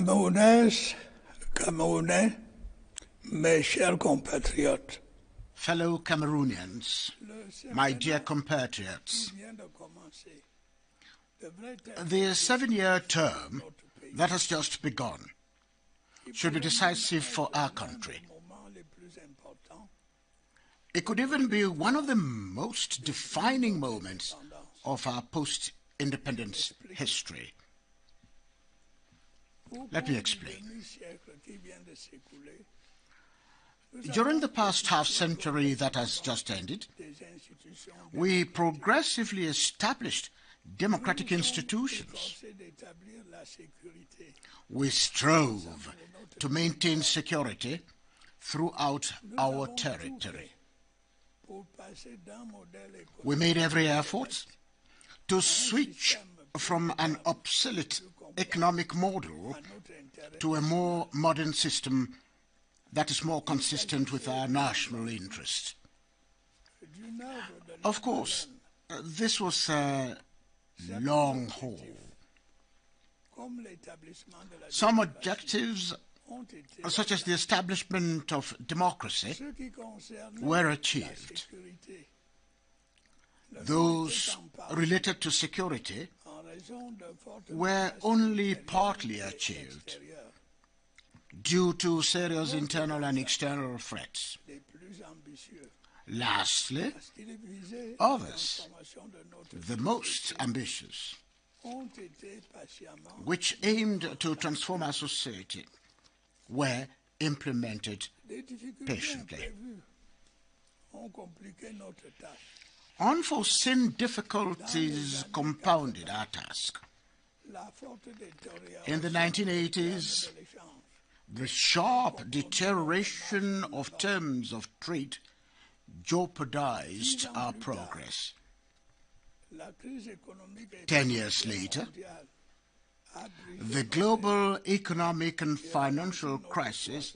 Camerounaises, Camerounais, mes chers compatriotes, Fellow Cameroonians, my dear compatriots, the 7-year term that has just begun should be decisive for our country. It could even be one of the most defining moments of our post-independence history. Let me explain. During the past half-century that has just ended, we progressively established democratic institutions. We strove to maintain security throughout our territory. We made every effort to switch from an obsolete economic model to a more modern system that is more consistent with our national interest. Of course, this was a long haul. Some objectives, such as the establishment of democracy, were achieved. Those related to security were only partly achieved due to serious internal and external threats. Lastly, others, the most ambitious, which aimed to transform our society, were implemented patiently. Unforeseen difficulties compounded our task. In the 1980s, the sharp deterioration of terms of trade jeopardized our progress. 10 years later, the global economic and financial crisis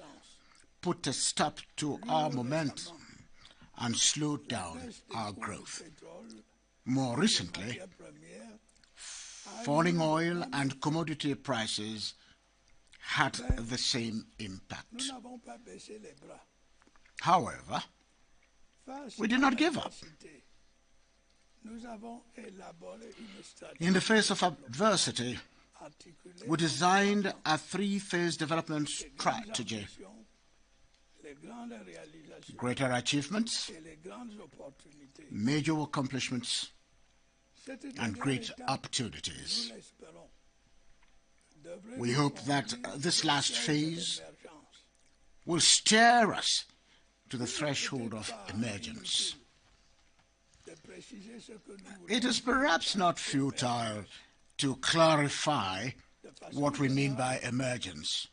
put a stop to our momentum and slowed down our growth. More recently, falling oil and commodity prices had the same impact. However, we did not give up. In the face of adversity, we designed a 3-phase development strategy. Greater achievements, major accomplishments, and great opportunities. We hope that this last phase will steer us to the threshold of emergence. It is perhaps not futile to clarify what we mean by emergence.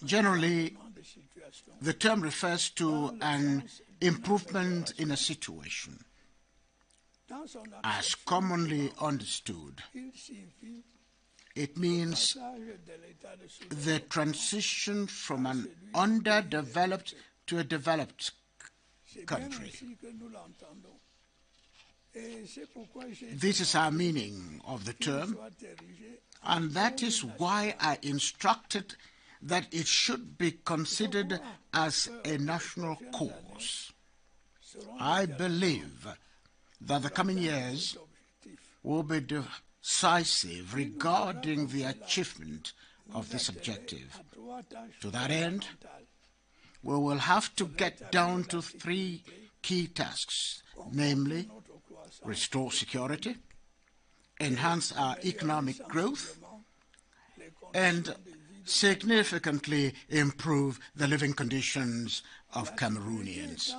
Generally, the term refers to an improvement in a situation. As commonly understood, it means the transition from an underdeveloped to a developed country. This is our meaning of the term, and that is why I instructed that it should be considered as a national cause. I believe that the coming years will be decisive regarding the achievement of this objective. To that end, we will have to get down to 3 key tasks, namely, restore security, enhance our economic growth, and significantly improve the living conditions of Cameroonians.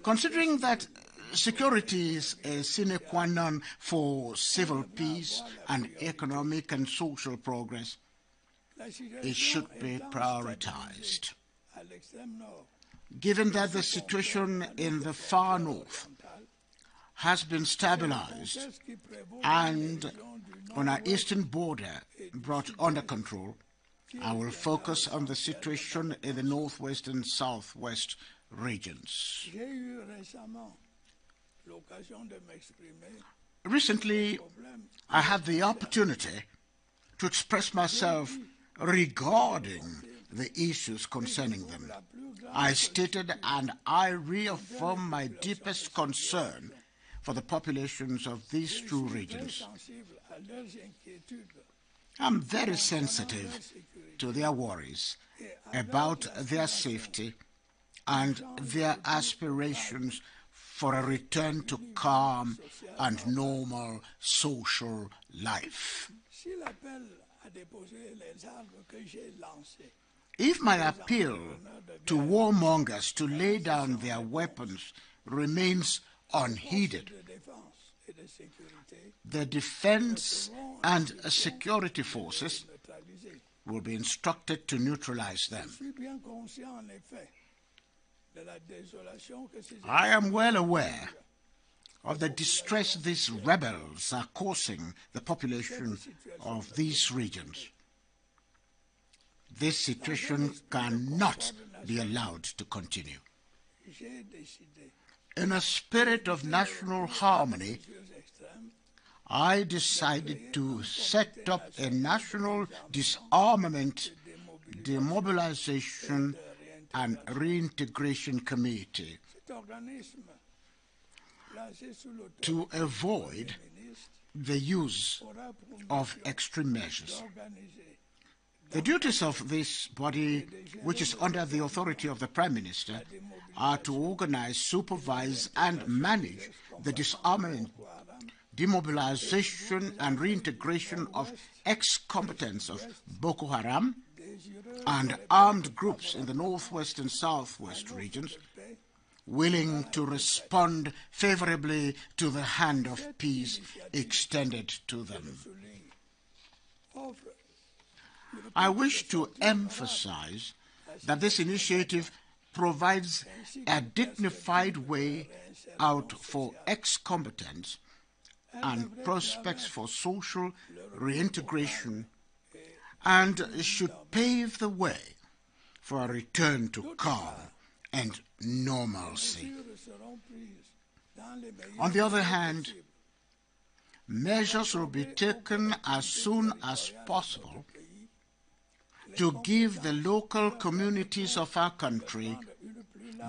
Considering that security is a sine qua non for civil peace and economic and social progress, it should be prioritized. Given that the situation in the far north has been stabilized and on our eastern border brought under control, I will focus on the situation in the northwest and southwest regions. Recently, I had the opportunity to express myself regarding the issues concerning them. I stated and I reaffirm my deepest concern for the populations of these two regions. I'm very sensitive to their worries about their safety and their aspirations for a return to calm and normal social life. If my appeal to warmongers to lay down their weapons remains unheeded, the defense and security forces will be instructed to neutralize them. I am well aware of the distress these rebels are causing the population of these regions. This situation cannot be allowed to continue. In a spirit of national harmony, I decided to set up a national disarmament, demobilization, and reintegration committee to avoid the use of extreme measures. The duties of this body, which is under the authority of the Prime Minister, are to organize, supervise, and manage the disarmament, demobilization, and reintegration of ex-combatants of Boko Haram and armed groups in the northwest and southwest regions, willing to respond favorably to the hand of peace extended to them. I wish to emphasize that this initiative provides a dignified way out for ex-combatants and prospects for social reintegration, and should pave the way for a return to calm and normalcy. On the other hand, measures will be taken as soon as possible to give the local communities of our country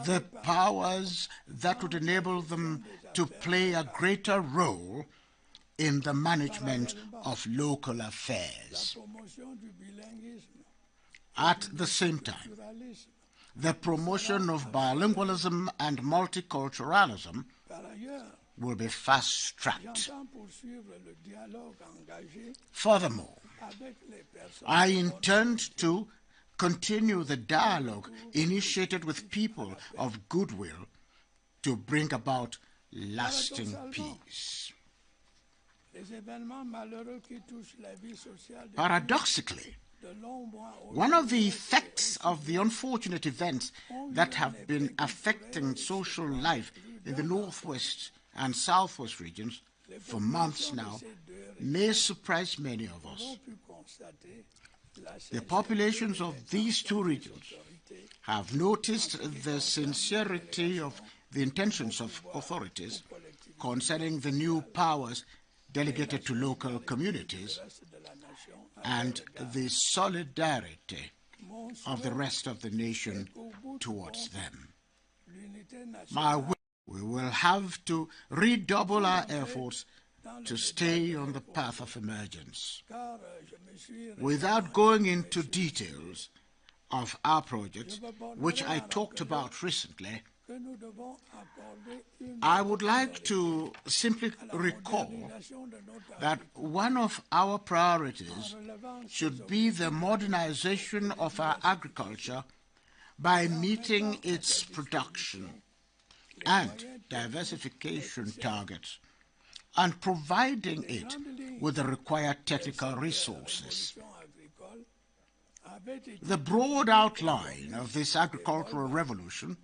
the powers that would enable them to play a greater role in the management of local affairs. At the same time, the promotion of bilingualism and multiculturalism will be fast-tracked. Furthermore, I intend to continue the dialogue initiated with people of goodwill to bring about lasting peace. Paradoxically, one of the effects of the unfortunate events that have been affecting social life in the northwest and southwest regions for months now may surprise many of us. The populations of these two regions have noticed the sincerity of the intentions of authorities concerning the new powers delegated to local communities and the solidarity of the rest of the nation towards them. We will have to redouble our efforts to stay on the path of emergence. Without going into details of our projects, which I talked about recently, I would like to simply recall that one of our priorities should be the modernization of our agriculture by meeting its production and diversification targets and providing it with the required technical resources. The broad outline of this agricultural revolution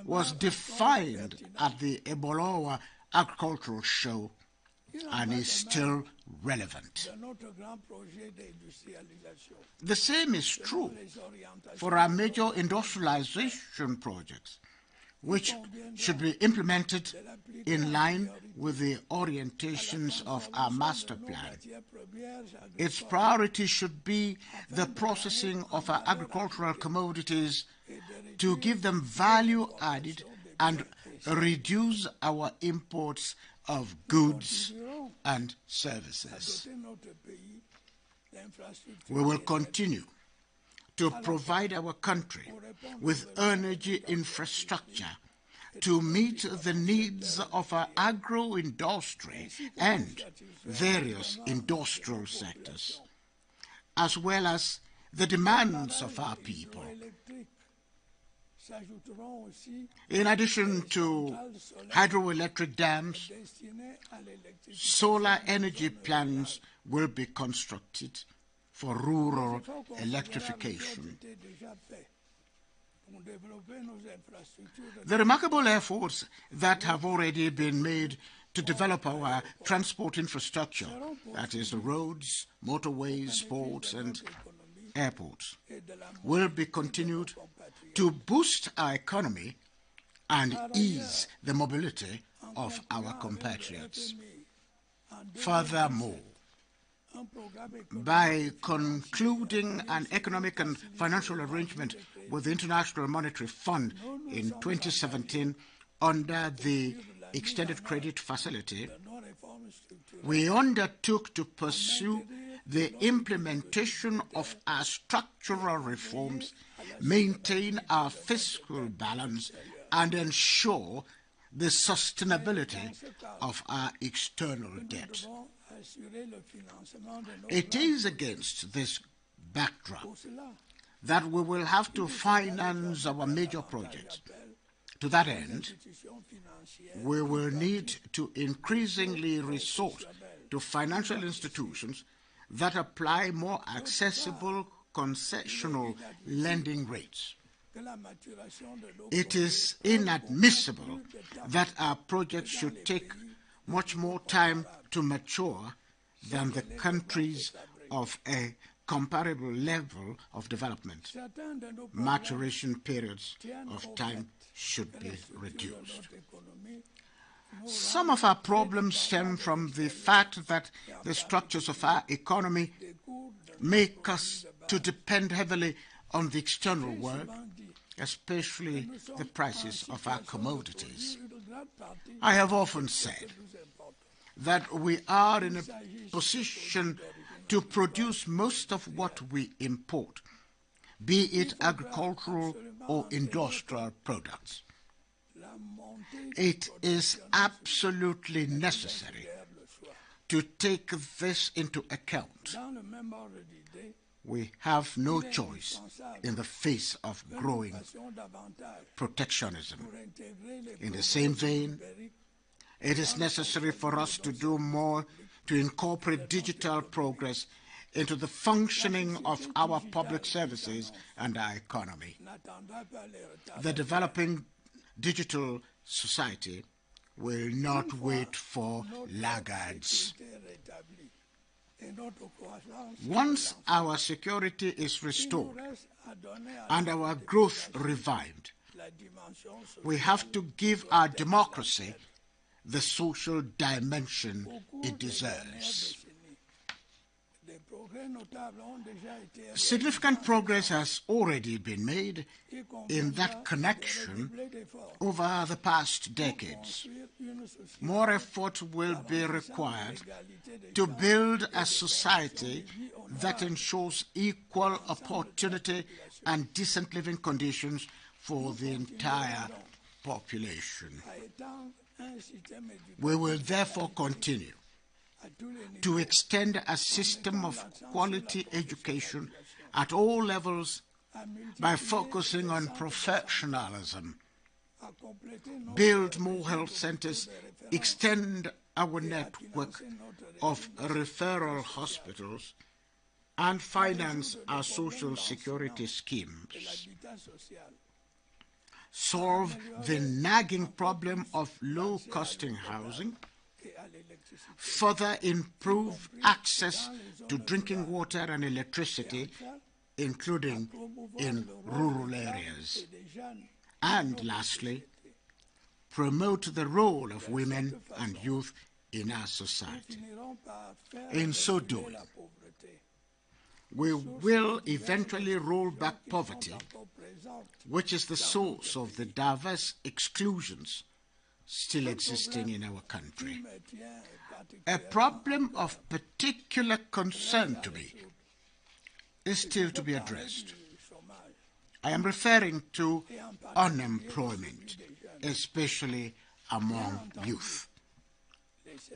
was defined at the Ebolowa Agricultural Show and is still relevant. The same is true for our major industrialization projects, which should be implemented in line with the orientations of our master plan. Its priority should be the processing of our agricultural commodities to give them value added and reduce our imports of goods and services. We will continue to provide our country with energy infrastructure to meet the needs of our agro-industry and various industrial sectors, as well as the demands of our people. In addition to hydroelectric dams, solar energy plants will be constructed for rural electrification. The remarkable efforts that have already been made to develop our transport infrastructure, that is the roads, motorways, ports and airports, will be continued to boost our economy and ease the mobility of our compatriots. Furthermore, by concluding an economic and financial arrangement with the International Monetary Fund in 2017 under the Extended Credit Facility, we undertook to pursue the implementation of our structural reforms, maintain our fiscal balance, and ensure the sustainability of our external debt. It is against this backdrop that we will have to finance our major projects. To that end, we will need to increasingly resort to financial institutions that apply more accessible concessional lending rates. It is inadmissible that our projects should take much more time to mature than the countries of a comparable level of development. Maturation periods of time should be reduced. Some of our problems stem from the fact that the structures of our economy make us to depend heavily on the external world, especially the prices of our commodities. I have often said that we are in a position to produce most of what we import, be it agricultural or industrial products. It is absolutely necessary to take this into account. We have no choice in the face of growing protectionism. In the same vein, it is necessary for us to do more to incorporate digital progress into the functioning of our public services and our economy. The developing digital society will not wait for laggards. Once our security is restored and our growth revived, we have to give our democracy the social dimension it deserves. Significant progress has already been made in that connection over the past decades. More effort will be required to build a society that ensures equal opportunity and decent living conditions for the entire population. We will therefore continue to extend a system of quality education at all levels by focusing on professionalism, build more health centers, extend our network of referral hospitals, and finance our social security schemes, solve the nagging problem of low-costing housing, further improve access to drinking water and electricity, including in rural areas, and lastly, promote the role of women and youth in our society. In so doing, we will eventually roll back poverty, which is the source of the diverse exclusions still existing in our country. A problem of particular concern to me is still to be addressed. I am referring to unemployment, especially among youth.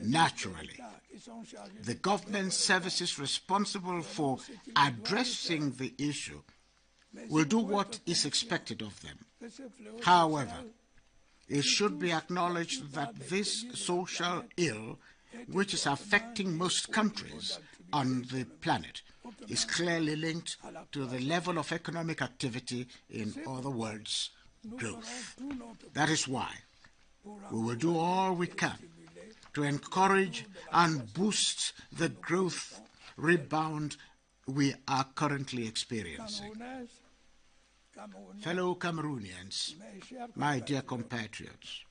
Naturally, the government services responsible for addressing the issue will do what is expected of them. However, it should be acknowledged that this social ill, which is affecting most countries on the planet, is clearly linked to the level of economic activity, in other words, growth. That is why we will do all we can to encourage and boost the growth rebound we are currently experiencing. Fellow Cameroonians, my dear compatriots,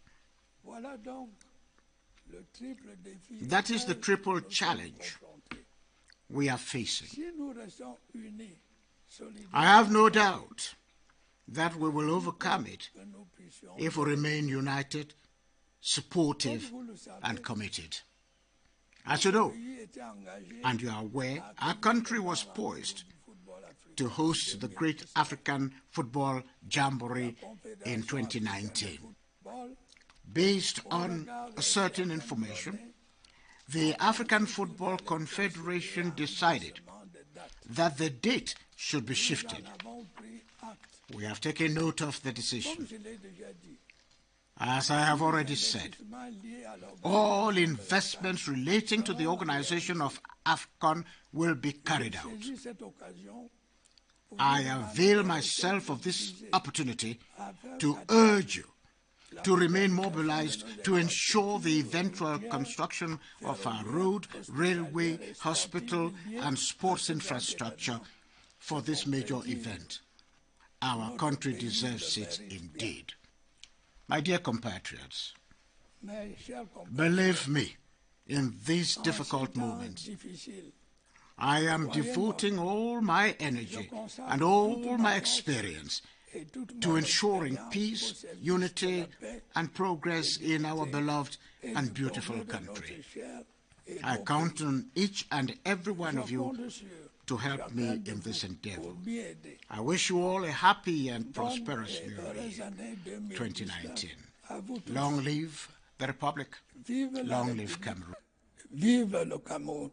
that is the triple challenge we are facing. I have no doubt that we will overcome it if we remain united, supportive, and committed. As you know, and you are aware, our country was poised to host the Great African Football Jamboree in 2019. Based on certain information, the African Football Confederation decided that the date should be shifted. We have taken note of the decision. As I have already said, all investments relating to the organization of AFCON will be carried out. I avail myself of this opportunity to urge you to remain mobilized to ensure the eventual construction of our road, railway, hospital, and sports infrastructure for this major event. Our country deserves it indeed. My dear compatriots, believe me, in these difficult moments, I am devoting all my energy and all my experience to ensuring peace, unity, and progress in our beloved and beautiful country. I count on each and every one of you to help me in this endeavor. I wish you all a happy and prosperous New Year 2019. Long live the Republic. Long live Cameroon. Vive le Cameroun.